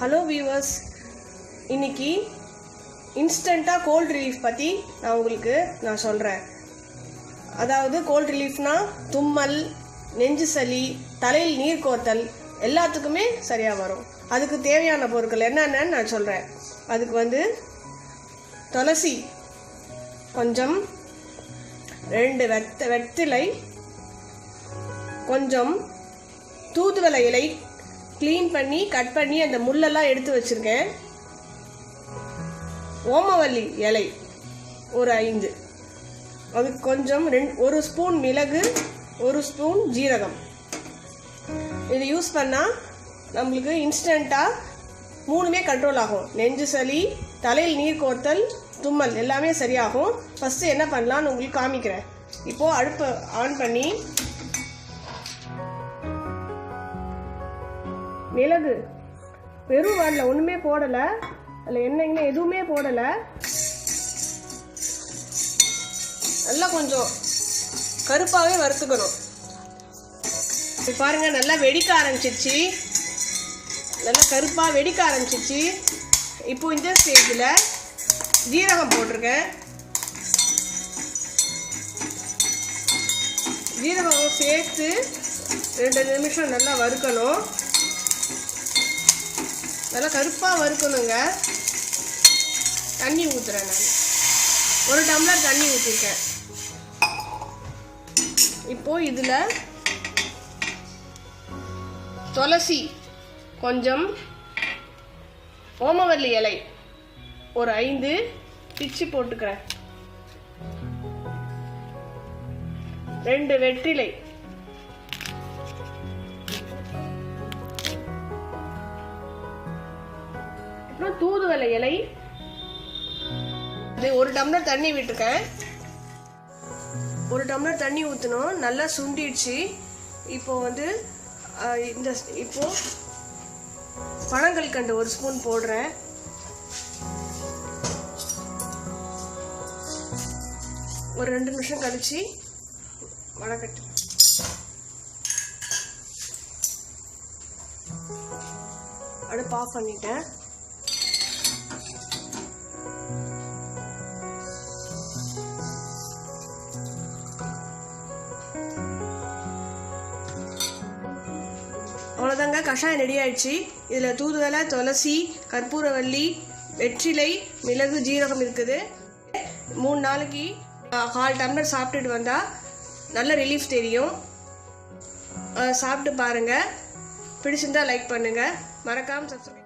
Hello viewers, இன்னைக்கு இன்ஸ்டண்ட்டாக gold relief பற்றி நான் சொல்கிறேன். அதாவது கோல்ட் ரிலீஃப்னா தும்மல், நெஞ்சு சளி, தலையில் நீர் கோர்த்தல் எல்லாத்துக்குமே சரியாக வரும். அதுக்கு தேவையான பொருட்கள் என்னென்னு நான் சொல்கிறேன். அதுக்கு துளசி கொஞ்சம், 2 வெற்றிலை கொஞ்சம், தூதுவளை இலை க்ளீன் பண்ணி கட் பண்ணி அந்த முள்ளெல்லாம் எடுத்து வச்சுருக்கேன், ஓமவல்லி இலை ஒரு 5, அதுக்கு கொஞ்சம் 1 ஸ்பூன் மிளகு, 1 ஸ்பூன் ஜீரகம். இது யூஸ் பண்ணால் நம்மளுக்கு இன்ஸ்டண்ட்டாக 3மே கண்ட்ரோல் ஆகும். நெஞ்சு சளி, தலையில் நீர் கோர்த்தல், தும்மல் எல்லாமே சரியாகும். ஃபஸ்ட்டு என்ன பண்ணலான்னு உங்களுக்கு காமிக்கிறேன். இப்போது அடுப்பை ஆன் பண்ணி மிளகு வெறும் வாரில் ஒன்றுமே போடலை, அதில் எண்ணெய் எதுவுமே போடலை, நல்லா கொஞ்சம் கருப்பாகவே வறுத்துக்கணும். இப்போ பாருங்கள், நல்லா வெடிக்க ஆரம்பிச்சிருச்சு, நல்லா கருப்பாக வெடிக்க ஆரம்பிச்சிருச்சு. இப்போ இந்த ஸ்டேஜில் ஜீரகம் போட்டிருக்கேன். ஜீரகம் சேர்த்து 2 நிமிஷம் நல்லா வறுக்கணும். நல்லா கருப்பாக வறுக்கணுங்க. தண்ணி ஊற்றுறேன், நான் 1 டம்ளர் தண்ணி ஊற்றிருக்கேன். இப்போது இதில் துளசி கொஞ்சம், ஓமவல்லி இலை ஒரு 5 பிச்சு போட்டுக்கிறேன், 2 வெற்றிலை, அப்புறம் தூதுவளை இலை. இது 1 டம்ளர் தண்ணி விட்டுருக்கேன். 1 டம்ளர் தண்ணி ஊற்றணும், நல்லா சுண்டிடுச்சு. இப்போ இப்போ பனங்கல்கண்டு 1 ஸ்பூன் போடுறேன். ஒரு 2 நிமிஷம் கழிச்சு வடக்கட்டு. அடுப்பு ஆஃப் பண்ணிட்டேன். அவ்வளோதாங்க, கஷாயம் ரெடி ஆயிடுச்சு. இதில் தூதுவளை, துளசி, கற்பூரவல்லி, வெற்றிலை, மிளகு, ஜீரகம் இருக்குது. 3 நாளைக்கு 1/4 டம்ளர் சாப்பிட்டுட்டு வந்தால் நல்ல ரிலீஃப் தெரியும். சாப்பிட்டு பாருங்கள். பிடிச்சிருந்தா லைக் பண்ணுங்கள், மறக்காமல் சப்ஸ்கிரைப்.